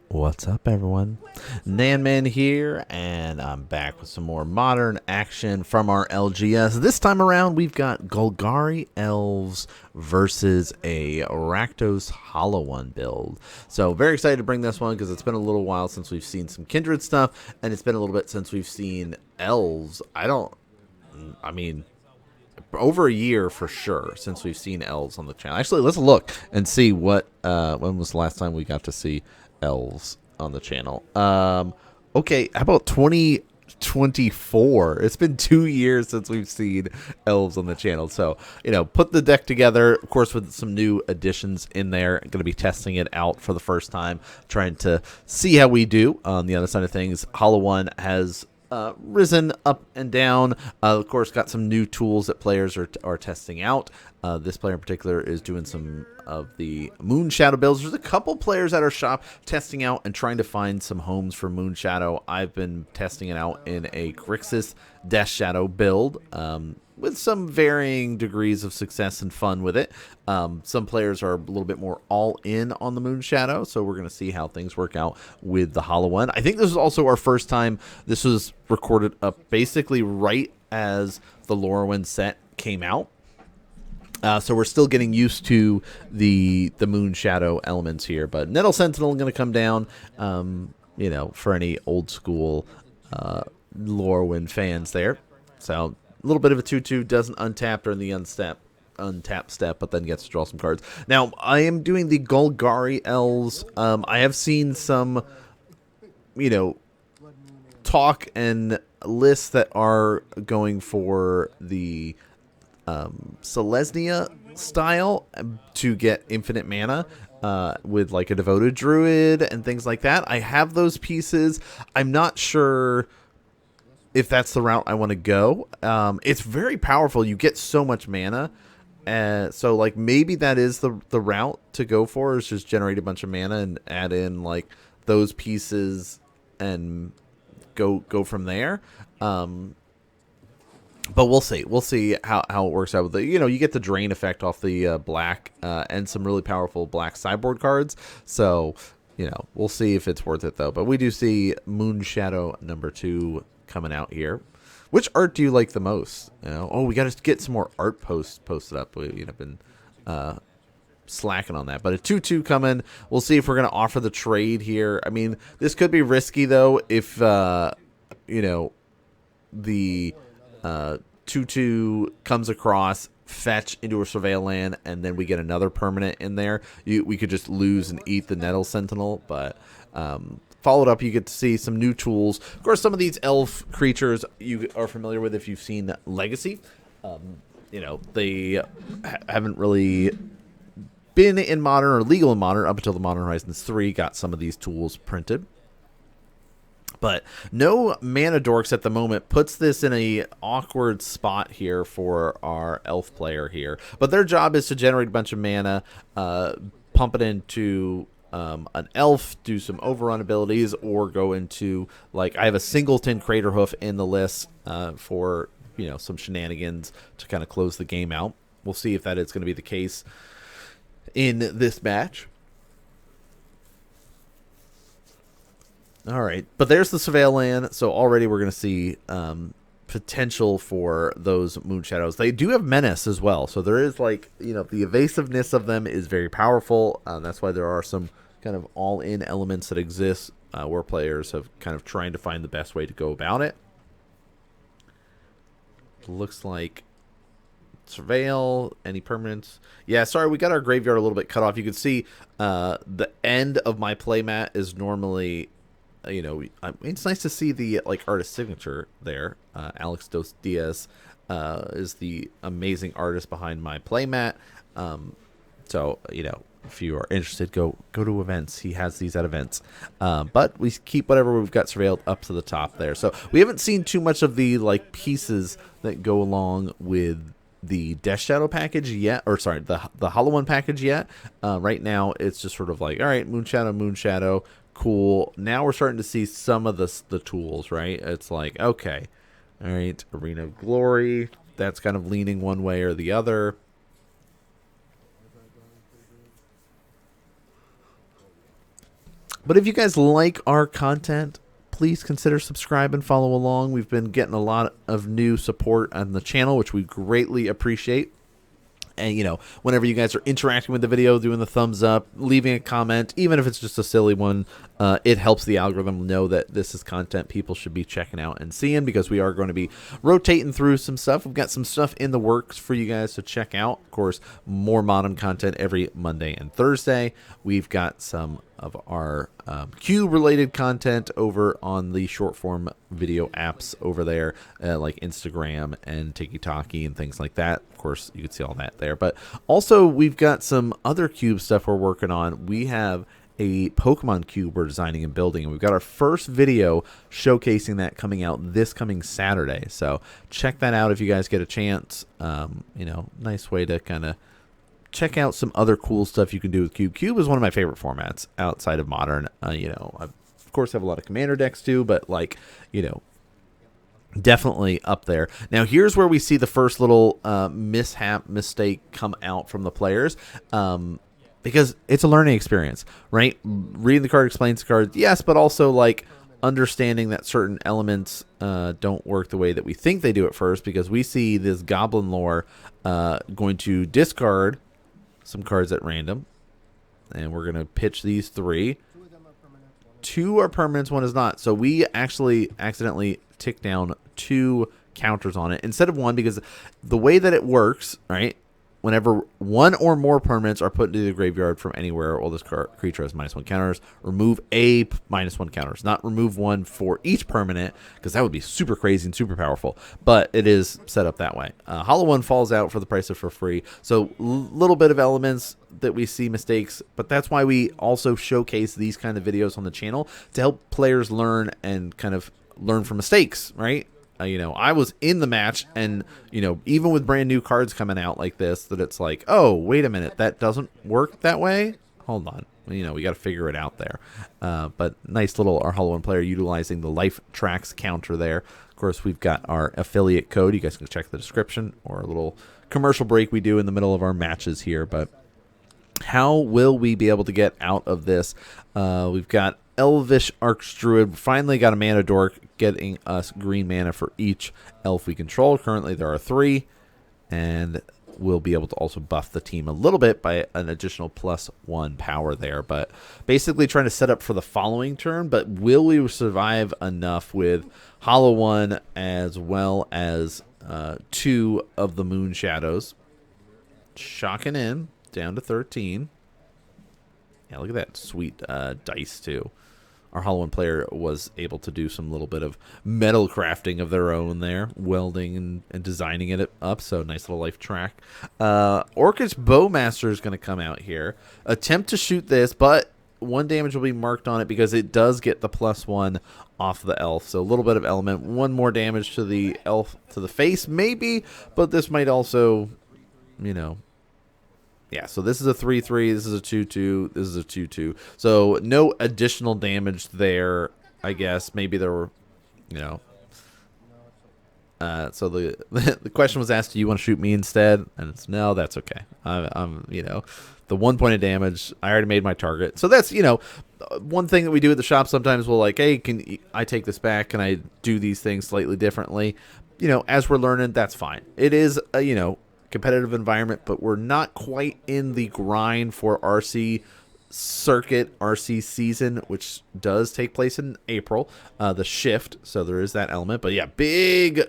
What's up, everyone? NanMan here, and I'm back with some more modern action from our LGS. This time around, we've got Golgari Elves versus a Rakdos Hollow One build. So, very excited to bring this one because it's been a little while since we've seen some Kindred stuff, and it's been a little bit since we've seen Elves. I mean, over a year for sure since we've seen Elves on the channel. Actually, let's look and see when was the last time we got to see Elves on the channel. Okay, how about 2024? It's been 2 years since we've seen Elves on the channel. So, put the deck together, of course, with some new additions in there. I'm going to be testing it out for the first time, trying to see how we do. On the other side of things, Hollow One has risen up and down. Of course, got some new tools that players are testing out. This player in particular is doing some of the Moon Shadow builds. There's a couple players at our shop testing out and trying to find some homes for Moon Shadow. I've been testing it out in a Grixis Death Shadow build, with some varying degrees of success and fun with it. Some players are a little bit more all in on the Moon Shadow, so we're going to see how things work out with the Hollow One. I think this is also our first time. This was recorded up basically right as the Lorwyn set came out. So we're still getting used to the Moon Shadow elements here, but Nettle Sentinel going to come down, for any old school Lorwyn fans there. So a little bit of a 2/2, doesn't untap during the untap step, but then gets to draw some cards. Now, I am doing the Golgari Elves. I have seen some, talk and lists that are going for the Selesnya style to get infinite mana with like a devoted druid and things like that. I have those pieces. I'm not sure if that's the route I want to go. It's very powerful. You get so much mana. So like maybe that is the route to go for, is just generate a bunch of mana and add in like those pieces and go from there. But we'll see. We'll see how it works out with the, you get the drain effect off the black and some really powerful black sideboard cards. So, we'll see if it's worth it though. But we do see Moon Shadow #2 coming out here. Which art do you like the most? We got to get some more art posts posted up. We've been slacking on that. But a 2/2 coming. We'll see if we're going to offer the trade here. I mean, this could be risky though if the 2/2 comes across, fetch into a Surveil land, and then we get another permanent in there. We could just lose and eat the Nettle Sentinel, but followed up, you get to see some new tools. Of course, some of these elf creatures you are familiar with if you've seen Legacy. They haven't really been in Modern or legal in Modern up until the Modern Horizons 3 got some of these tools printed. But no mana dorks at the moment puts this in a awkward spot here for our elf player here. But their job is to generate a bunch of mana, pump it into an elf, do some overrun abilities, or go into, like, I have a Singleton Craterhoof in the list for, some shenanigans to kind of close the game out. We'll see if that is going to be the case in this match. All right, but there's the Surveil land, so already we're going to see potential for those Moon Shadows. They do have Menace as well, so there is, the evasiveness of them is very powerful. That's why there are some kind of all-in elements that exist where players have kind of trying to find the best way to go about it. Looks like Surveil, any permanents? Yeah, sorry, we got our graveyard a little bit cut off. You can see the end of my playmat is normally... it's nice to see the artist signature there. Alex Dos Diaz is the amazing artist behind my playmat. So if you are interested, go to events. He has these at events. But we keep whatever we've got surveilled up to the top there. So we haven't seen too much of the pieces that go along with the Death Shadow package yet, or sorry, the Hollow One package yet. Right now it's just sort of all right, Moon Shadow. Cool. Now we're starting to see some of the tools, right? It's okay, all right, Arena of Glory, that's kind of leaning one way or the other. But if you guys like our content, please consider subscribe and follow along. We've been getting a lot of new support on the channel, which we greatly appreciate. And, you know, whenever you guys are interacting with the video, doing the thumbs up, leaving a comment, even if it's just a silly one, it helps the algorithm know that this is content people should be checking out and seeing, because we are going to be rotating through some stuff. We've got some stuff in the works for you guys to check out. Of course, more modern content every Monday and Thursday. We've got some of our cube-related content over on the short-form video apps over there, like Instagram and TikTok and things like that. Of course, you can see all that there. But also, we've got some other cube stuff we're working on. We have a Pokemon cube we're designing and building, and we've got our first video showcasing that coming out this coming Saturday. So check that out if you guys get a chance. You know, nice way to kind of check out some other cool stuff you can do with Cube. Cube is one of my favorite formats outside of Modern. You know, I, of course, have a lot of Commander decks too, but, like, you know, definitely up there. Now, here's where we see the first little mistake come out from the players. Because it's a learning experience, right? Reading the card explains the card, yes, but also, like, understanding that certain elements don't work the way that we think they do at first, because we see this Goblin Lore going to discard some cards at random, and we're going to pitch these three. Two are permanents, one is not. So we actually accidentally tick down 2 counters on it instead of 1, because the way that it works, right, whenever 1 or more permanents are put into the graveyard from anywhere, or this creature has -1 counters, remove a -1 counters. Not remove 1 for each permanent, because that would be super crazy and super powerful. But it is set up that way. Hollow One falls out for the price of for free. So little bit of elements that we see mistakes, but that's why we also showcase these kind of videos on the channel, to help players learn and kind of learn from mistakes, right? You know, I was in the match, and, you know, even with brand new cards coming out like this, that it's like, oh, wait a minute, that doesn't work that way? Hold on. You know, we got to figure it out there. But nice little, our Hollow One player utilizing the life tracks counter there. Of course, we've got our affiliate code. You guys can check the description, or a little commercial break we do in the middle of our matches here. But how will we be able to get out of this? We've got Elvish Archdruid. Finally got a mana dork, getting us green mana for each elf we control. Currently there are 3, and we'll be able to also buff the team a little bit by an additional +1 power there. But basically trying to set up for the following turn. But will we survive enough with Hollow One as well as 2 of the Moon Shadows? Shocking in down to 13. Yeah, look at that sweet dice too. Our Hollow One player was able to do some little bit of metal crafting of their own there, welding and designing it up. So nice little life track. Orcish Bowmaster is going to come out here. Attempt to shoot this, but 1 damage will be marked on it because it does get the +1 off the elf. So a little bit of element. 1 more damage to the elf to the face, maybe, but this might also, you know. Yeah, so this is a 3/3, this is a 2/2, this is a 2/2. So no additional damage there, I guess. Maybe there were, you know. So the question was asked, do you want to shoot me instead? And it's, no, that's okay. I'm, you know, the 1 point of damage, I already made my target. So that's, you know, one thing that we do at the shop. Sometimes we'll like, hey, can I take this back? Can I do these things slightly differently? You know, as we're learning, that's fine. It is, you know, competitive environment, but we're not quite in the grind for RC circuit, RC season, which does take place in April, the shift, so there is that element. But yeah, big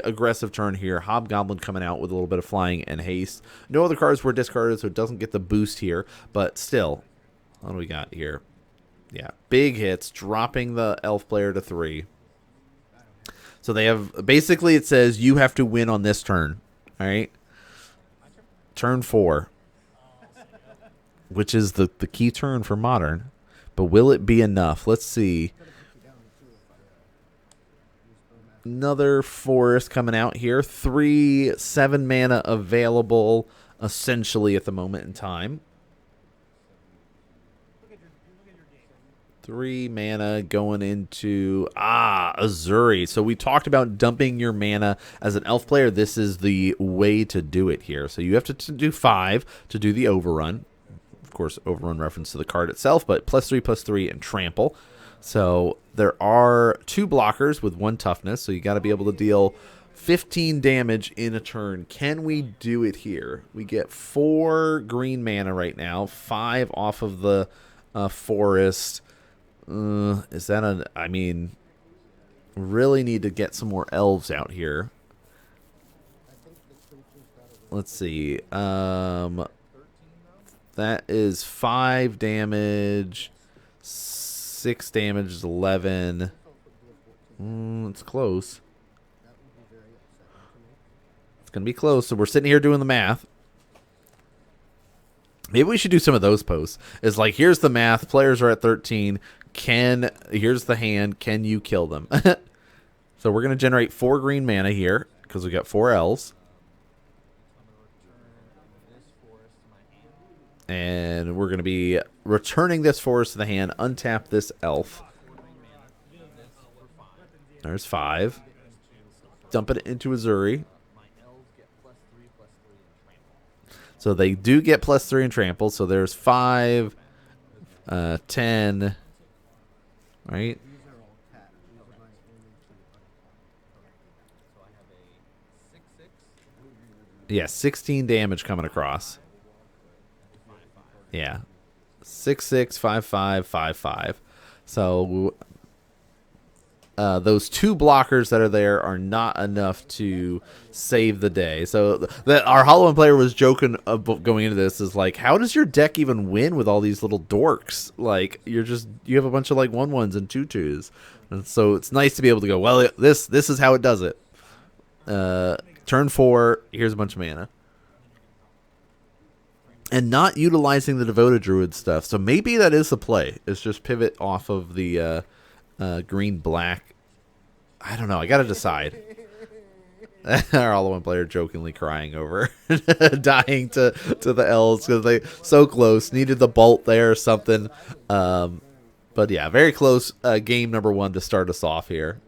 aggressive turn here. Hobgoblin coming out with a little bit of flying and haste. No other cards were discarded, so it doesn't get the boost here, but still, what do we got here? Yeah, big hits, dropping the elf player to 3. So they have, basically it says you have to win on this turn. All right, turn 4, which is the key turn for Modern, but will it be enough? Let's see. Another forest coming out here. 3 7 mana available, essentially at the moment in time. 3 mana going into Azuri. So we talked about dumping your mana as an elf player. This is the way to do it here. So you have to do 5 to do the overrun. course, Overrun reference to the card itself, but +3/+3 and trample. So there are 2 blockers with 1 toughness, so you got to be able to deal 15 damage in a turn. Can we do it here? We get 4 green mana right now, 5 off of the forest. Is that a... I mean, really need to get some more elves out here. Let's see. That is 5 damage. 6 damage is 11. It's close. It's going to be close. So we're sitting here doing the math. Maybe we should do some of those posts. It's like, here's the math. Players are at 13. Here's the hand. Can you kill them? So we're going to generate 4 green mana here because we got 4 elves. And we're going to be returning this forest to the hand. Untap this elf. There's 5. Dump it into Azuri. So they do get +3 in trample. So there's 5, 10, right? Yeah, 16 damage coming across. Yeah. 6/6, 5/5, 5/5. So those 2 blockers that are there are not enough to save the day. So that our Hollow One player was joking about going into this is like, how does your deck even win with all these little dorks? Like, you have a bunch of like 1/1s and 2/2s. And so it's nice to be able to go, well, this is how it does it. Turn 4, here's a bunch of mana. And not utilizing the Devoted Druid stuff. So maybe that is the play. It's just pivot off of the green-black. I don't know. I got to decide. Our Hollow One player jokingly crying over dying to the elves because they so close. Needed the bolt there or something. But yeah, very close game number 1 to start us off here.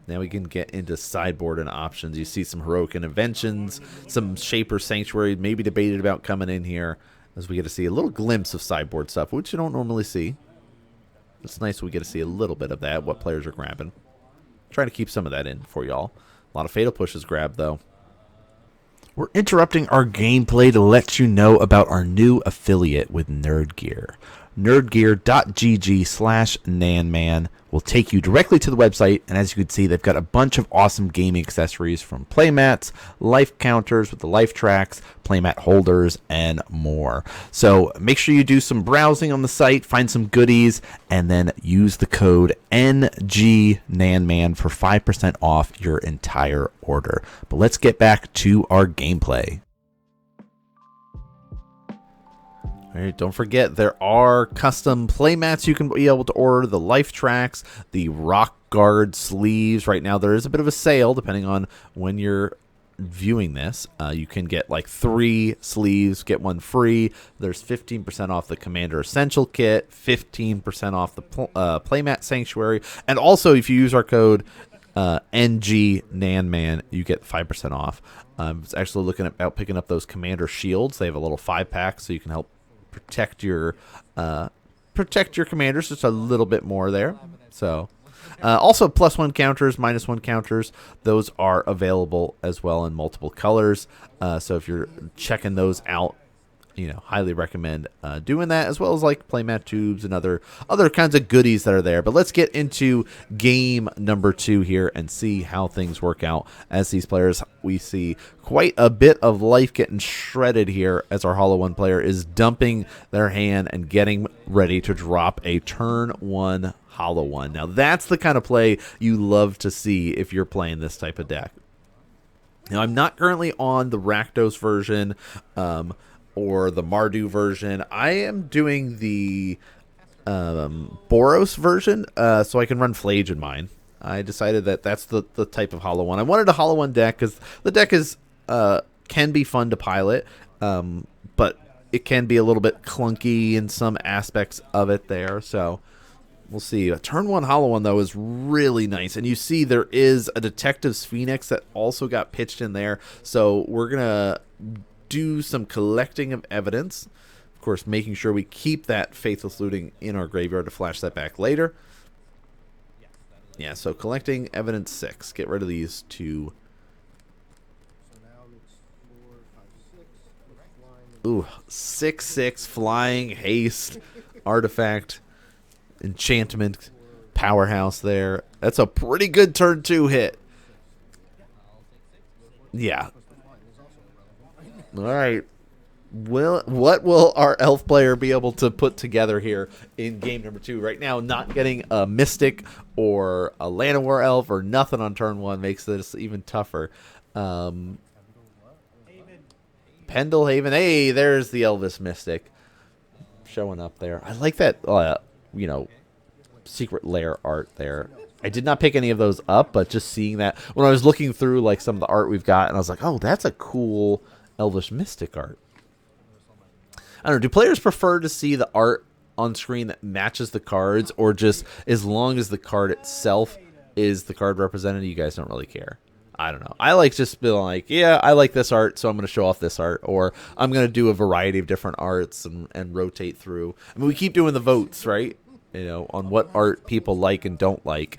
Now we can get into sideboard and options. You see some Heroic Interventions, some Shaper Sanctuary, maybe debated about coming in here, as we get to see a little glimpse of sideboard stuff, which you don't normally see. It's nice we get to see a little bit of that, what players are grabbing. Trying to keep some of that in for y'all. A lot of Fatal Pushes grabbed, though. We're interrupting our gameplay to let you know about our new affiliate with NerdGear. nerdgear.gg/nanman will take you directly to the website, and as you can see, they've got a bunch of awesome gaming accessories from playmats, life counters with the life tracks, playmat holders, and more. So make sure you do some browsing on the site, find some goodies, and then use the code NGNanman for 5% off your entire order. But let's get back to our gameplay. All right, don't forget, there are custom playmats you can be able to order, the life tracks, the rock guard sleeves. Right now, there is a bit of a sale, depending on when you're viewing this. You can get like 3 sleeves, get 1 free. There's 15% off the Commander Essential Kit, 15% off the Playmat Sanctuary, and also if you use our code NGNanman, you get 5% off. I was actually looking about picking up those Commander Shields. They have a little 5-pack, so you can help protect your commanders just a little bit more there. So also +1 counters, -1 counters, those are available as well in multiple colors. So if you're checking those out, highly recommend doing that, as well as like playmat tubes and other kinds of goodies that are there. But let's get into game number 2 here and see how things work out as these players. We see quite a bit of life getting shredded here as our Hollow One player is dumping their hand and getting ready to drop a turn 1 Hollow One. Now that's the kind of play you love to see if you're playing this type of deck. Now I'm not currently on the Rakdos version or the Mardu version. I am doing the Boros version, so I can run Flage in mine. I decided that that's the type of Hollow One. I wanted a Hollow One deck because the deck is can be fun to pilot, but it can be a little bit clunky in some aspects of it there. So We'll see. A turn 1 Hollow One, though, is really nice. And you see there is a Detective's Phoenix that also got pitched in there. So we're going to do some collecting of evidence. Of course, making sure we keep that Faithless Looting in our graveyard to flash that back later. Yeah, so collecting evidence 6. Get rid of these 2. Ooh, 6/6 flying haste artifact. Enchantment powerhouse there. That's a pretty good turn 2 hit. Yeah. All right. What will our elf player be able to put together here in game number 2? Right now, not getting a Mystic or a Llanowar elf or nothing on turn 1 makes this even tougher. Pendle Haven. Hey, there's the Elvis Mystic showing up there. I like that, you know, secret lair art there. I did not pick any of those up, but just seeing that when I was looking through like some of the art we've got, and I was like, oh, that's a cool Elvish Mystic art. I don't know. Do players prefer to see the art on screen that matches the cards, or just as long as the card itself is the card represented, you guys don't really care? I don't know. I like just being like, yeah, I like this art, so I'm going to show off this art, or I'm going to do a variety of different arts and rotate through. I mean, we keep doing the votes, right? You know, on what art people like and don't like.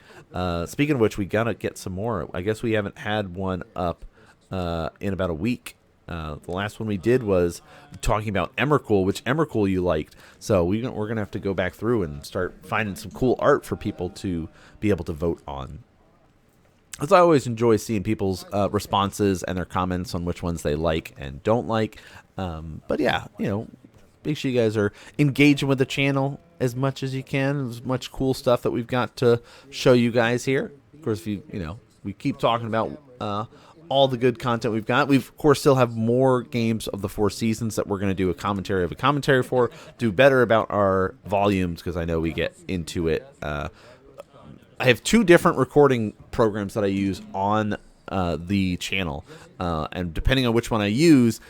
Speaking of which, we got to get some more. I guess we haven't had one up in about a week. The last one we did was talking about Emrakul, which Emrakul you liked. So we're going to have to go back through and start finding some cool art for people to be able to vote on. As I always enjoy seeing people's responses and their comments on which ones they like and don't like. But yeah, you know, make sure you guys are engaging with the channel as much as you can. There's much cool stuff that we've got to show you guys here. Of course, if you know, we keep talking about all the good content we've got. We of course still have more games of the 4 seasons that we're going to do a commentary for. Do better about our volumes because I know we get into it. I have 2 different recording programs that I use on the channel, and depending on which one I use,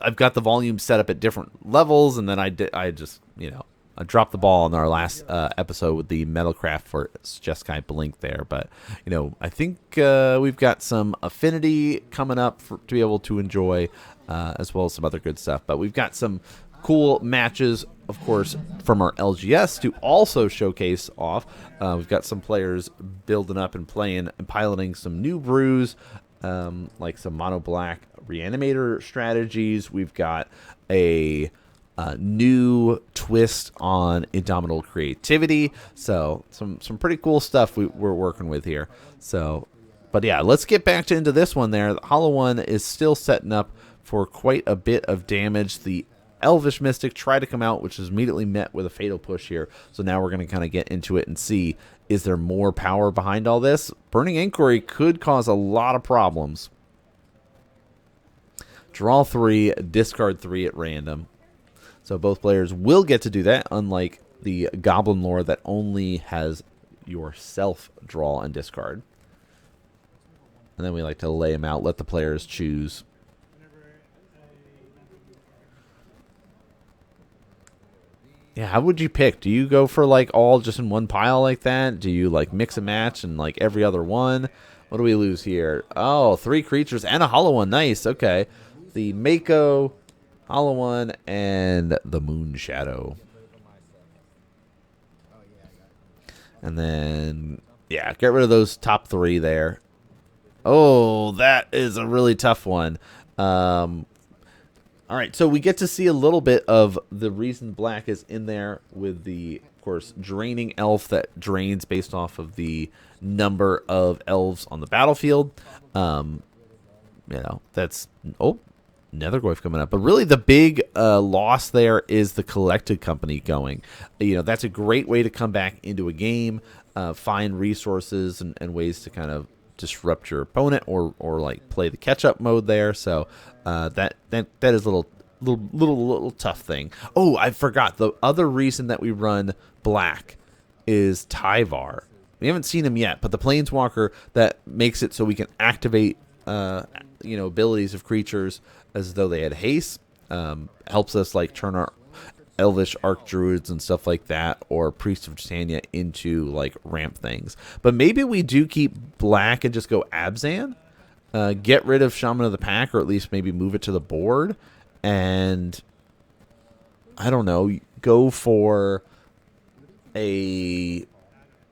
I've got the volume set up at different levels, and then I just, you know, I dropped the ball in our last episode with the Metalcraft for Jeskai Blink there, but, you know, I think we've got some Affinity coming up to be able to enjoy, as well as some other good stuff, but we've got some cool matches, of course, from our LGS to also showcase off. We've got some players building up and playing and piloting some new brews, like some mono black reanimator strategies. We've got a new twist on Indomitable Creativity. So some pretty cool stuff we're working with here. So, but yeah, let's get back into this one there. The Hollow One is still setting up for quite a bit of damage. The Elvish Mystic tried to come out, which is immediately met with a fatal push here. So now we're going to kind of get into it and see, is there more power behind all this? Burning Inquiry could cause a lot of problems. Draw 3, discard 3 at random. So both players will get to do that, unlike the Goblin lore that only has yourself draw and discard. And then we like to lay them out, let the players choose. Yeah, how would you pick? Do you go for like all just in one pile like that? Do you like mix and match and like every other one? What do we lose here? Oh, 3 creatures and a Hollow One. Nice. Okay. The Mako, Hollow One, and the Moon Shadow. And then, yeah, get rid of those top 3 there. Oh, that is a really tough one. All right, so we get to see a little bit of the reason black is in there with the, of course, draining elf that drains based off of the number of elves on the battlefield. You know, that's, oh, Nethergoyf coming up. But really the big loss there is the Collected Company going. You know, that's a great way to come back into a game, find resources and ways to kind of disrupt your opponent or like play the catch-up mode there. So that is a little tough thing. Oh, I forgot. The other reason that we run black is Tyvar. We haven't seen him yet, but the Planeswalker that makes it so we can activate abilities of creatures as though they had haste, helps us like turn our Elvish Archdruids and stuff like that, or Priest of Titania into like ramp things. But maybe we do keep black and just go Abzan, get rid of Shaman of the Pack, or at least maybe move it to the board, and I don't know, go for a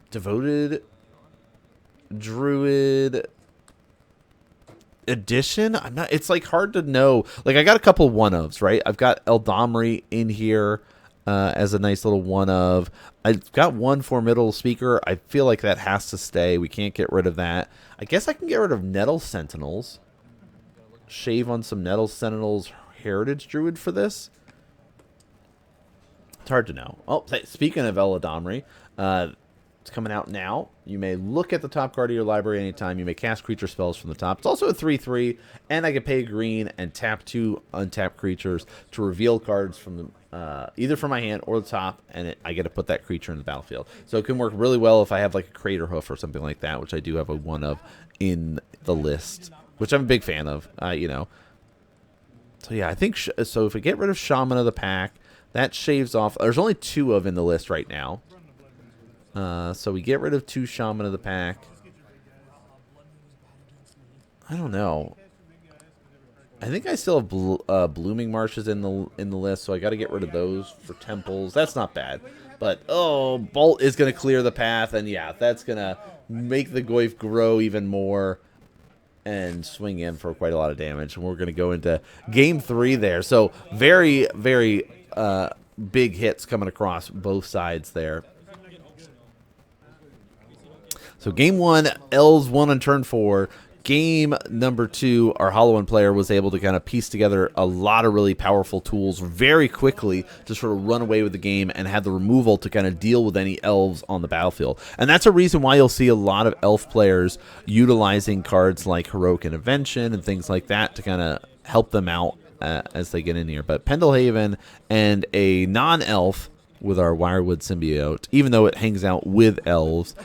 Devoted Druid edition. I'm not. It's like hard to know. Like I got a couple one ofs, right? I've got Eldamri in here as a nice little one of. I've got one Formidable Speaker. I feel like that has to stay. We can't get rid of that. I guess I can get rid of Nettle Sentinels. Shave on some Nettle Sentinels Heritage Druid for this. It's hard to know. Oh, speaking of Eldamri, it's coming out now. You may look at the top card of your library anytime. You may cast creature spells from the top. It's also a 3/3, and I can pay green and tap 2 untapped creatures to reveal cards from the, either from my hand or the top, and I get to put that creature in the battlefield. So it can work really well if I have like a Crater Hoof or something like that, which I do have a one of in the list, which I'm a big fan of. You know. So yeah, I think so. If we get rid of Shaman of the Pack, that shaves off. There's only 2 of in the list right now. So we get rid of 2 Shaman of the Pack. I don't know. I think I still have Blooming Marshes in the list, so I got to get rid of those for temples. That's not bad. But, oh, Bolt is going to clear the path, and yeah, that's going to make the Goyf grow even more and swing in for quite a lot of damage. And we're going to go into game 3 there. So very, very big hits coming across both sides there. So game 1, Elves won on turn 4. Game number 2, our Hollow One player was able to kind of piece together a lot of really powerful tools very quickly to sort of run away with the game and had the removal to kind of deal with any elves on the battlefield. And that's a reason why you'll see a lot of elf players utilizing cards like Heroic Intervention and things like that to kind of help them out as they get in here. But Pendelhaven and a non-elf with our Wirewood Symbiote, even though it hangs out with elves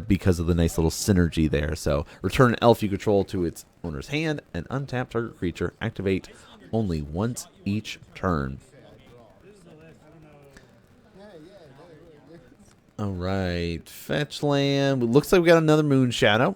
because of the nice little synergy there. So return an elf you control to its owner's hand and untap target creature. Activate only once each turn. All right, fetch land. Looks like we got another Moon Shadow.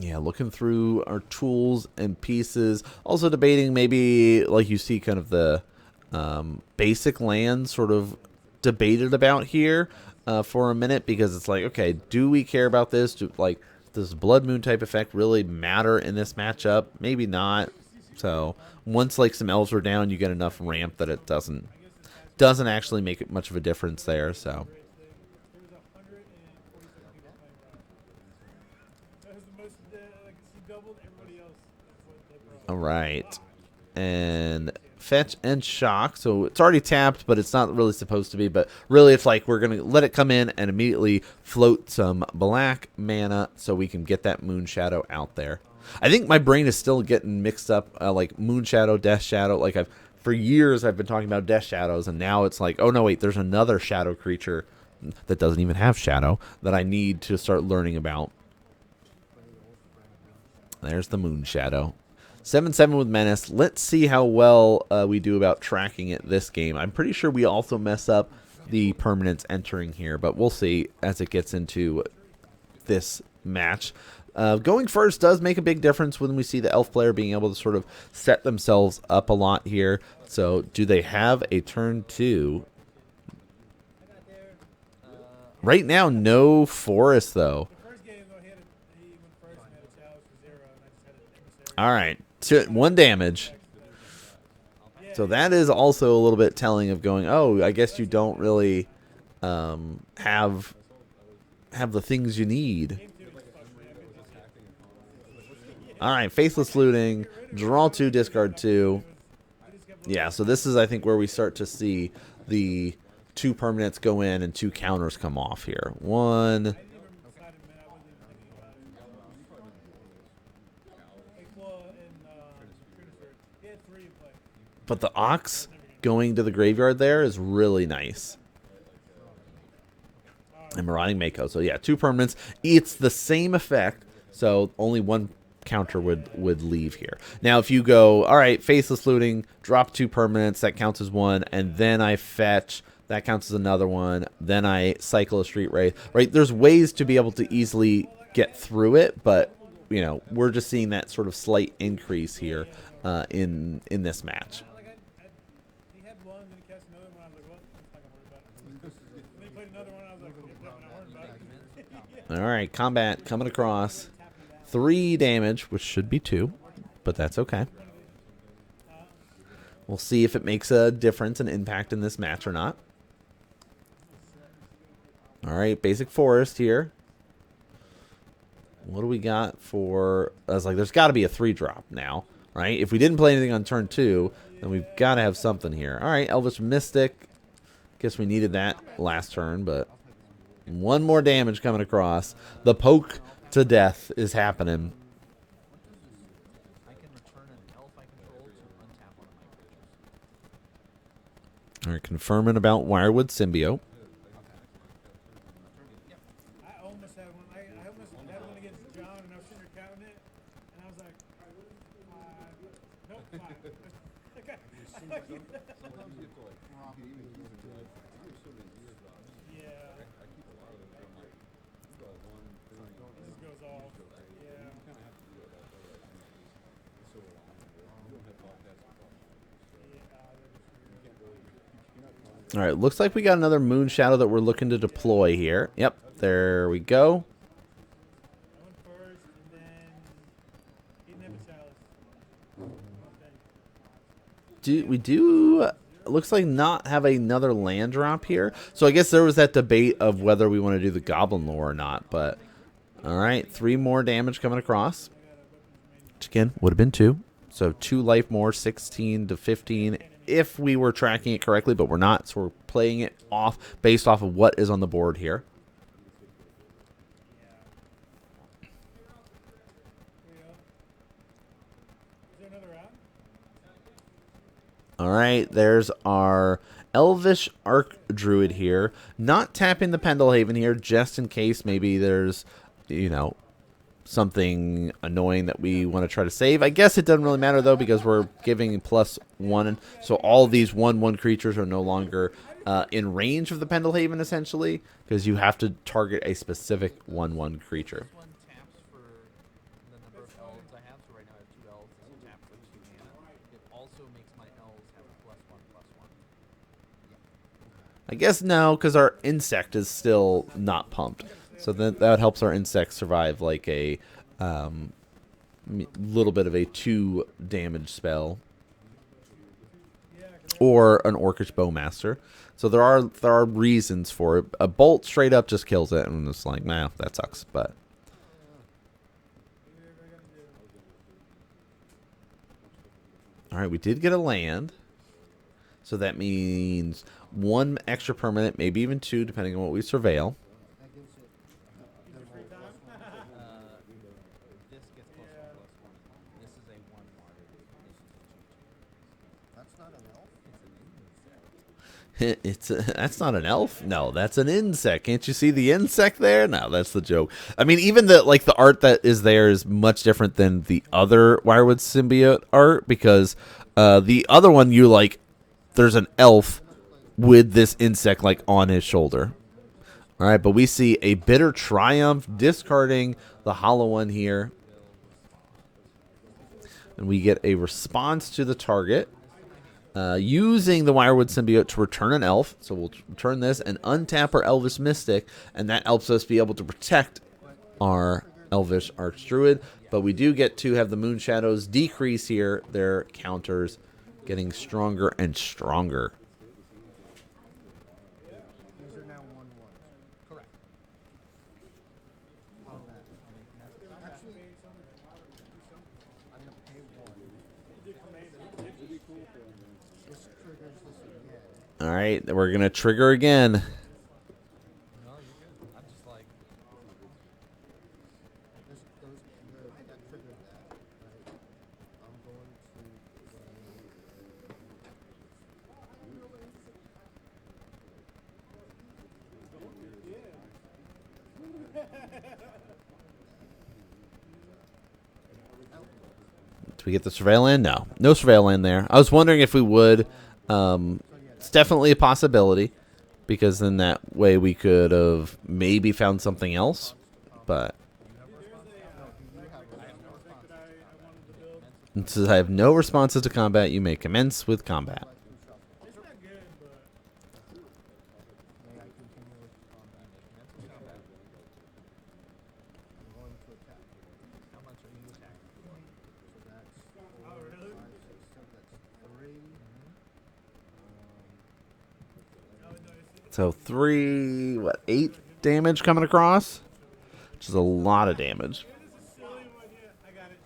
Yeah, looking through our tools and pieces. Also debating maybe, like you see, kind of the basic land sort of debated about here for a minute, because it's like, okay, do we care about this? Does Blood Moon type effect really matter in this matchup? Maybe not. So once like some elves are down, you get enough ramp that it doesn't actually make it much of a difference there. So. All right, and fetch and shock. So it's already tapped, but it's not really supposed to be. But really, it's like we're going to let it come in and immediately float some black mana so we can get that Moon Shadow out there. I think my brain is still getting mixed up, like Moon Shadow, Death Shadow. Like for years, I've been talking about Death Shadows, and now it's like, oh no, wait, there's another Shadow creature that doesn't even have Shadow that I need to start learning about. There's the Moon Shadow. 7/7 with Menace. Let's see how well we do about tracking it this game. I'm pretty sure we also mess up the permanents entering here, but we'll see as it gets into this match. Going first does make a big difference when we see the elf player being able to sort of set themselves up a lot here. So do they have a turn 2? Right now, no forest, though. All right. 1 damage. So that is also a little bit telling of going, oh, I guess you don't really have the things you need. All right, Faithless Looting, draw 2, discard 2. Yeah, so this is, I think, where we start to see the 2 permanents go in and 2 counters come off here. 1... But the Ox going to the graveyard there is really nice. and Marauding Mako. So yeah, 2 permanents. It's the same effect, so only 1 counter would leave here. Now if you go, all right, Faceless Looting, drop 2 permanents, that counts as 1, and then I fetch, that counts as another 1, then I cycle a Street Wraith, right? There's ways to be able to easily get through it, but you know, we're just seeing that sort of slight increase here in this match. All right, combat coming across. 3 damage, which should be 2, but that's okay. We'll see if it makes a difference and impact in this match or not. All right, basic forest here. What do we got for... I was like, there's got to be a 3-drop now, right? If we didn't play anything on turn 2, then we've got to have something here. All right, Elvish Mystic. Guess we needed that last turn, but 1 more damage coming across. The poke to death is happening. All right, confirming about Wirewood Symbiote. I almost had one. I almost had one against John, and I was sitting there counting it, and I was like, 5. Nope, 5. Okay. Yeah. It just goes off. Yeah. All right, looks like we got another Moon Shadow that we're looking to deploy here. Yep, there we go. I went first, and then he never sells. We do looks like not have another land drop here. So I guess there was that debate of whether we want to do the Goblin Lore or not. But all right, 3 more damage coming across. Which again would have been 2. So 2 life more, 16 to 15 if we were tracking it correctly, but we're not. So we're playing it off based off of what is on the board here. All right, there's our Elvish Arc Druid here. Not tapping the Pendelhaven here, just in case maybe there's, you know, something annoying that we want to try to save. I guess it doesn't really matter, though, because we're giving +1. So all of these 1/1 creatures are no longer in range of the Pendelhaven, essentially, because you have to target a specific 1/1 creature. I guess no, because our insect is still not pumped. So that helps our insect survive like a little bit of a 2 damage spell. Or an Orcish Bowmaster. So there are reasons for it. A bolt straight up just kills it, and it's like, nah, that sucks. But all right, we did get a land. So that means 1 extra permanent, maybe even 2, depending on what we surveil. That's not an elf. No, that's an insect. Can't you see the insect there? No, that's the joke. I mean, even the art that is there is much different than the other Wirewood Symbiote art, because the other one there's an elf with this insect on his shoulder. All right, but we see a Bitter Triumph discarding the Hollow One here, and we get a response to the target. Using the Wirewood Symbiote to return an elf. So we'll return this and untap our Elvish Mystic, and that helps us be able to protect our Elvish Archdruid. But we do get to have the Moon Shadows decrease here, their counters getting stronger and stronger. All right, we're going to trigger again. Do we get the Surveil Land? No. No Surveil Land there. I was wondering if we would. It's definitely a possibility, because then that way we could have maybe found something else. But it says, I have no responses to combat. You may commence with combat. It's not good, but oh really? Oh no, it's So 8 damage coming across? Which is a lot of damage. this is silly one. Yeah, I got it.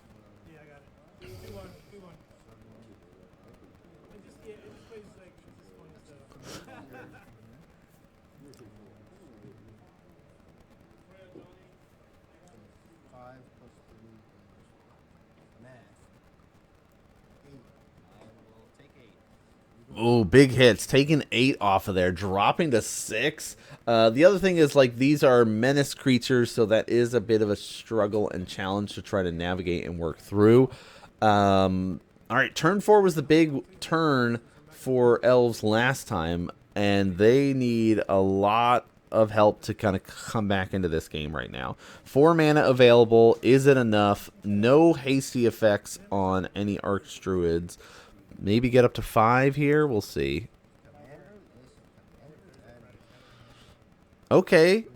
Yeah, I got it. 2-1, 2-1. It just plays like it's just fun stuff. Oh, big hits. Taking 8 off of there. Dropping to 6. The other thing is, like, these are menace creatures, so that is a bit of a struggle and challenge to try to navigate and work through. All right, turn 4 was the big turn for Elves last time, and they need a lot of help to kind of come back into this game right now. 4 mana available. Is it enough? No hasty effects on any Archdruids. Maybe get up to 5 here. We'll see. Okay.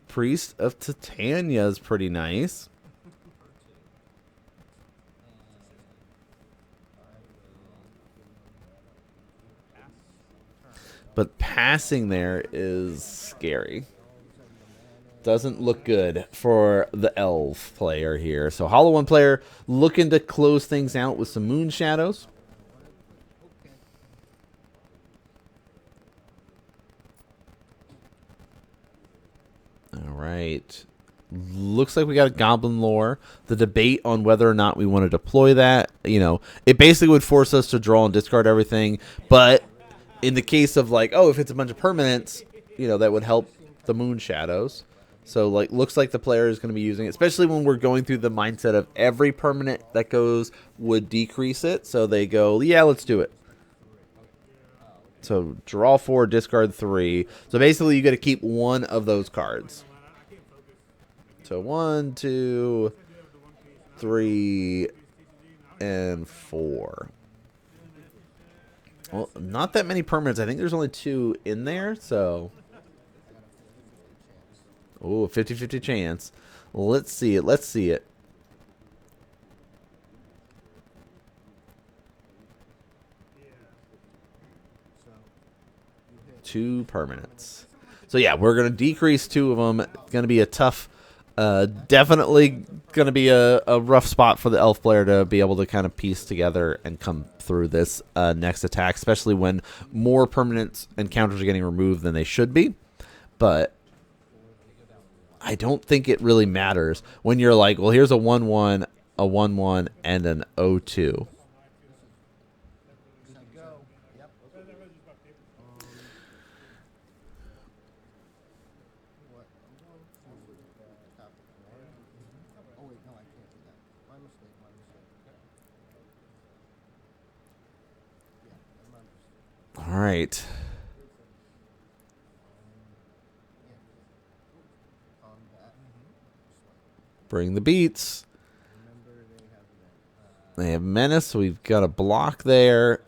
Priest of Titania is pretty nice. But passing there is scary. Doesn't look good for the Elf player here. So Hollow One player looking to close things out with some Moon Shadows. All right. Looks like we got a Goblin Lore. The debate on whether or not we want to deploy that, it basically would force us to draw and discard everything. But in the case of, like, if it's a bunch of permanents, that would help the Moon Shadows. So, like, looks like the player is going to be using it, especially when we're going through the mindset of every permanent that goes would decrease it. So they go, yeah, let's do it. So draw 4, discard 3. So basically you got to keep one of those cards. So 1, 2, 3, and 4. Well, not that many permanents. I think there's only 2 in there, so... Oh, 50-50 chance. Let's see it. Let's see it. Two permanents. So yeah, we're gonna decrease 2 of them. It's gonna be a tough, definitely gonna be a rough spot for the Elf player to be able to kind of piece together and come through this next attack, especially when more permanents and counters are getting removed than they should be. But I don't think it really matters when you're like, well, here's a 1/1, a 1/1, and an 0/2. All right. Bring the beats. They have menace, so we've got a block there.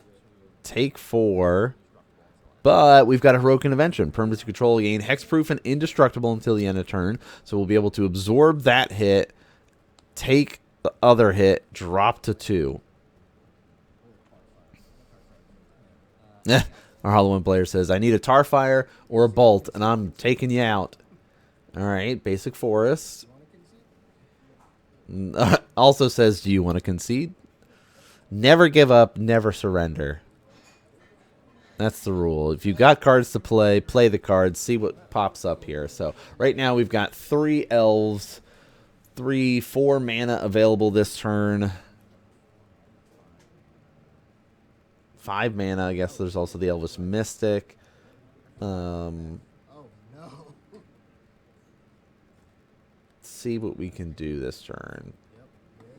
Take 4. But we've got a heroic intervention. Permanent control again. Hexproof and indestructible until the end of turn. So we'll be able to absorb that hit, take the other hit, drop to 2. Our Hollow One player says, I need a Tarfire or a Bolt, and I'm taking you out. All right, basic forest. Also says, do you want to concede? Never give up, never surrender. That's the rule. If you've got cards to play, play the cards, see what pops up here. So right now we've got 3 elves, 4 mana available this turn. 5 mana, I guess there's also the Elvis Mystic. see what we can do this turn. Yep, here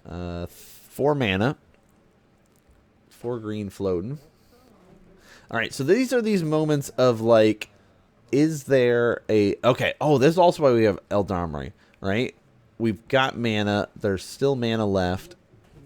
it comes. 4 mana. 4 green floating. All right, so these are these moments of like, is there a... Okay, oh, this is also why we have Eldamri, right? We've got mana. There's still mana left.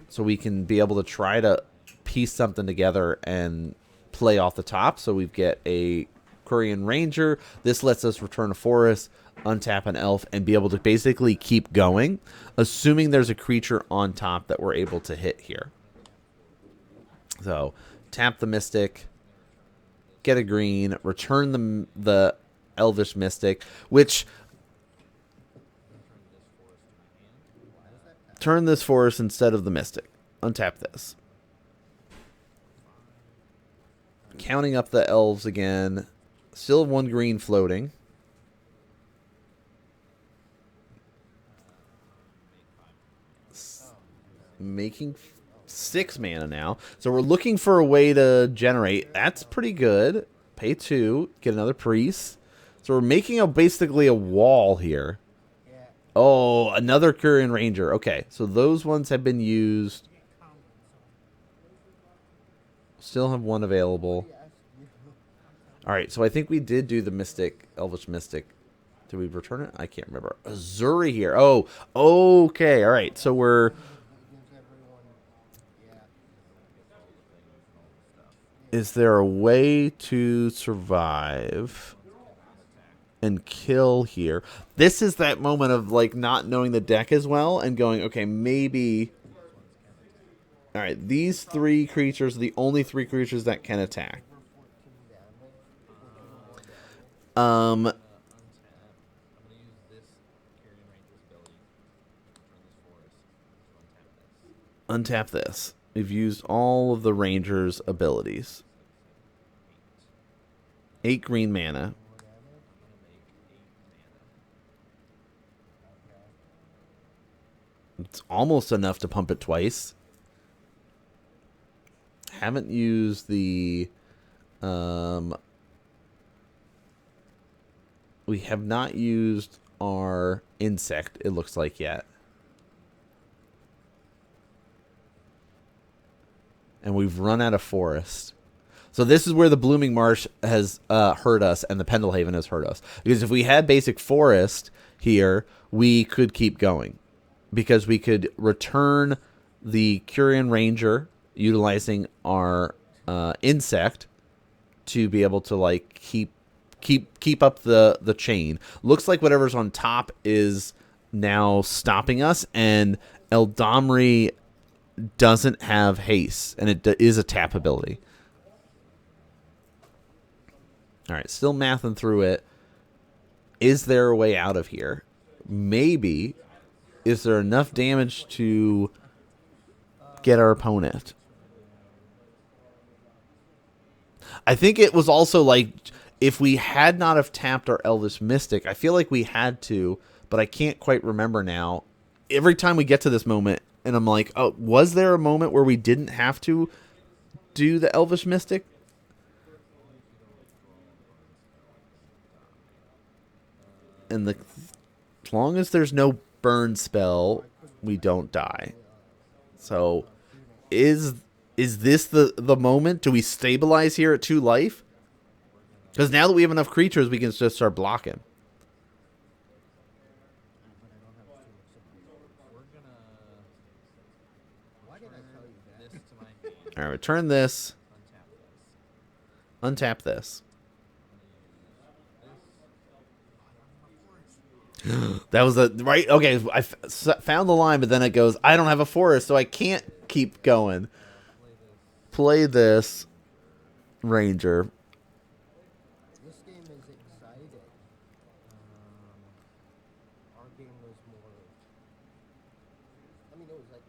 So we can be able to try to piece something together and play off the top. So we get a Quirion Ranger. This lets us return a forest, untap an elf, and be able to basically keep going, assuming there's a creature on top that we're able to hit here. So tap the Mystic, get a green, return the Elvish Mystic, which... Turn this forest instead of the Mystic. Untap this. Counting up the elves again. Still 1 green floating. Making 6 mana now. So we're looking for a way to generate. That's pretty good. Pay 2. Get another priest. So we're making basically a wall here. Oh, another Quirion Ranger. Okay, so those ones have been used. Still have 1 available. All right, so I think we did do the Mystic, Elvish Mystic. Did we return it? I can't remember. Azuri here. Oh, okay. All right, so we're... Is there a way to survive and kill here? This is that moment of like not knowing the deck as well and going, okay, maybe... All right, these 3 creatures are the only 3 creatures that can attack. Untap this. We've used all of the Ranger's abilities. 8 green mana. It's almost enough to pump it twice. Haven't used the... we have not used our insect, it looks like, yet. And we've run out of forest. So this is where the Blooming Marsh has hurt us and the Pendelhaven has hurt us. Because if we had basic forest here, we could keep going. Because we could return the Quirion Ranger utilizing our insect to be able to like keep up the chain. Looks like whatever's on top is now stopping us, and Eldamri doesn't have haste, and it is a tap ability. All right, still mathing through it. Is there a way out of here? Maybe. Is there enough damage to get our opponent? I think it was also like, if we had not have tapped our Elvish Mystic, I feel like we had to, but I can't quite remember now. Every time we get to this moment, and I'm like, oh, was there a moment where we didn't have to do the Elvish Mystic? And as long as there's no burn spell, we don't die. So, is this the moment? Do we stabilize here at 2 life? Because now that we have enough creatures, we can just start blocking. All right, return this. Untap this. That was right. Okay, I found the line, but then it goes, I don't have a forest, so I can't keep going. Play this Ranger. This game is exciting. Our game was more... I mean, it was like...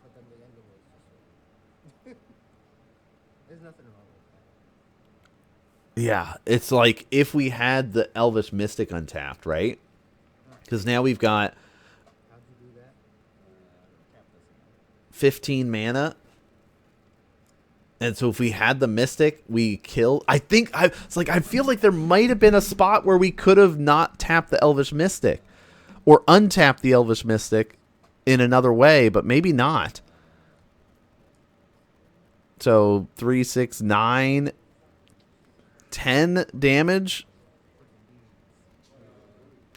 But then the ending was just... There's nothing wrong with that. Yeah, it's like if we had the Elvish Mystic untapped, right? Because now we've got How'd you do that? 15 mana. And so if we had the Mystic, we kill. It's like I feel like there might have been a spot where we could have not tapped the Elvish Mystic. or untap the Elvish Mystic in another way, but maybe not. So 3, 6, 9, 10 damage.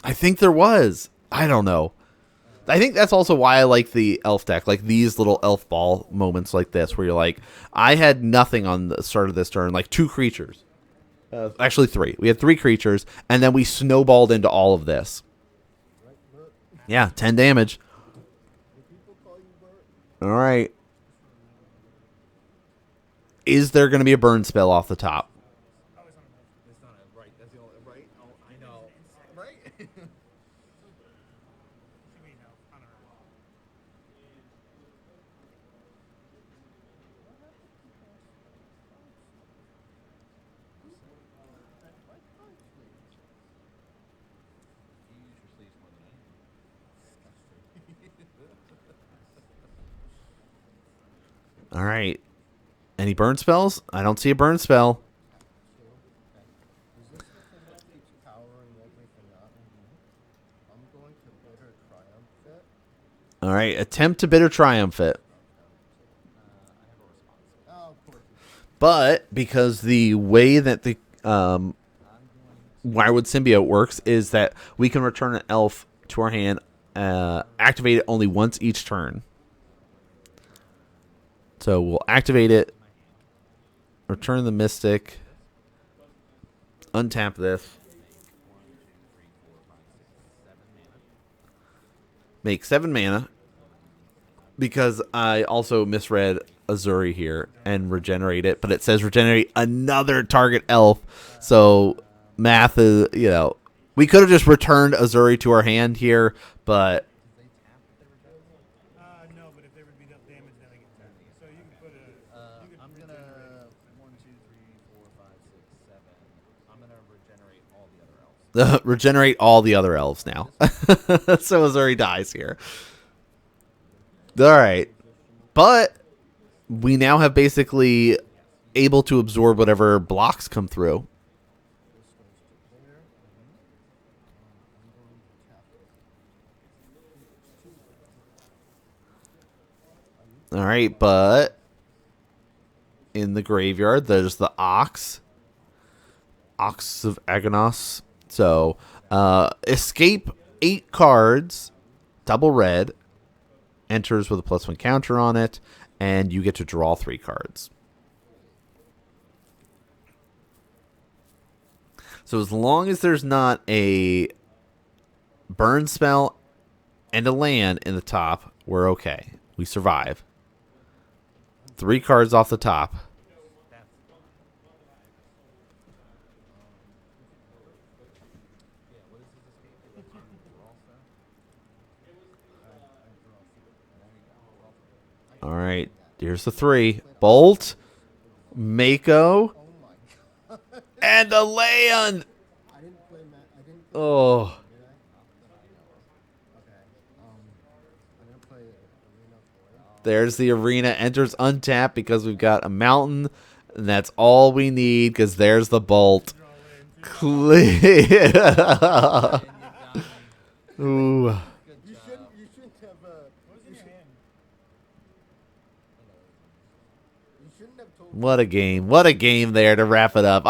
I think there was. I don't know. I think that's also why I like the elf deck, like these little elf ball moments like this, where you're like, I had nothing on the start of this turn, like 2 creatures. Actually 3. We had 3 creatures, and then we snowballed into all of this. Yeah, 10 damage. All right. Is there going to be a burn spell off the top? It's not a right. That's the only right. Oh, I know. Right? Should we know? I don't know. All right. Any burn spells? I don't see a burn spell. Is this the thing that keeps powering everything up? I'm going to bitter triumph it. All right. Attempt to bitter triumph it. Oh, of course. But because the way that the Wirewood Symbiote works is that we can return an elf to our hand, activate it only once each turn. So we'll activate it, return the Mystic, untap this, make 7 mana, because I also misread Azuri here and regenerate it, but it says regenerate another target elf, so math is, we could have just returned Azuri to our hand here, but No, but if they would be dealt damage, then they get turned. So you can put a. You can I'm regenerate gonna it. 1, 2, 3, 4, 5, 6, 7. I'm gonna regenerate all the other elves. regenerate all the other elves now. So Azuri dies here. All right. But we now have basically able to absorb whatever blocks come through. This goes to there. I'm going to tap it. All right, but in the graveyard, there's the Ox of Agonos. So, escape 8 cards, double red, enters with a +1 counter on it, and you get to draw 3 cards. So as long as there's not a burn spell and a land in the top, we're okay. We survive. 3 cards off the top. All right, here's the 3. Bolt, Mako, Oh my god. and a land. I didn't play I didn't play Oh, did I? Okay. I'm gonna play Arena Void. there's the arena. Enters untapped because we've got a mountain, and that's all we need because there's the bolt. Clear. Ooh. You shouldn't have What's in your hand? you shouldn't have told What a game. What a game there to wrap it up.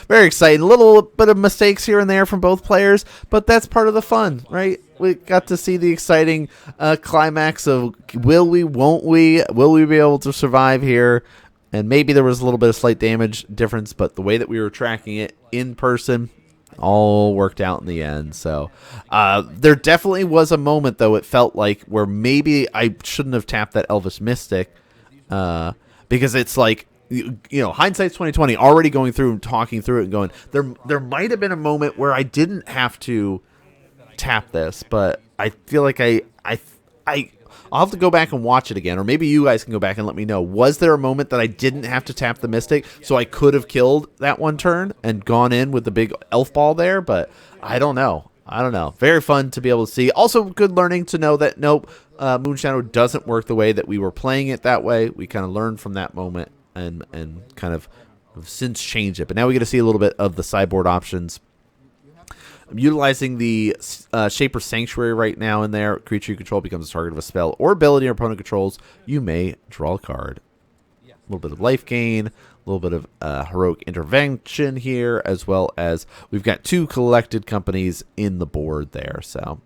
Very exciting. A little bit of mistakes here and there from both players, but that's part of the fun, right? We got to see the exciting climax of will we, won't we be able to survive here? And maybe there was a little bit of slight damage difference, but the way that we were tracking it in person all worked out in the end. So there definitely was a moment, though, it felt like, where maybe I shouldn't have tapped that Elvis Mystic. Because it's like, hindsight's 2020, already going through and talking through it and going, there might have been a moment where I didn't have to tap this, but I feel like I'll have to go back and watch it again, or maybe you guys can go back and let me know. Was there a moment that I didn't have to tap the Mystic, so I could have killed that one turn and gone in with the big elf ball there? But I don't know. Very fun to be able to see. Also, good learning to know that, nope, Moonshadow doesn't work the way that we were playing it that way. We kind of learned from that moment and kind of have since changed it. But now we get to see a little bit of the sideboard options. I'm utilizing the Shaper Sanctuary right now in there. Creature you control becomes a target of a spell or ability your opponent controls. You may draw a card. A little bit of life gain, a little bit of heroic intervention here, as well as we've got 2 collected companies in the board there. So,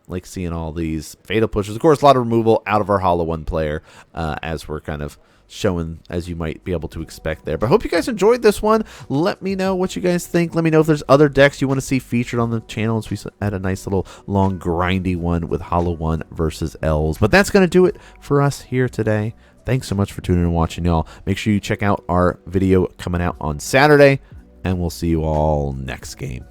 like seeing all these fatal pushes. Of course, a lot of removal out of our Hollow One player, as we're kind of showing, as you might be able to expect there. But I hope you guys enjoyed this one. Let me know what you guys think. Let me know if there's other decks you want to see featured on the channel. We had a nice little long grindy one with Hollow One versus Elves. But that's going to do it for us here today. Thanks so much for tuning in and watching, y'all. Make sure you check out our video coming out on Saturday, and we'll see you all next game.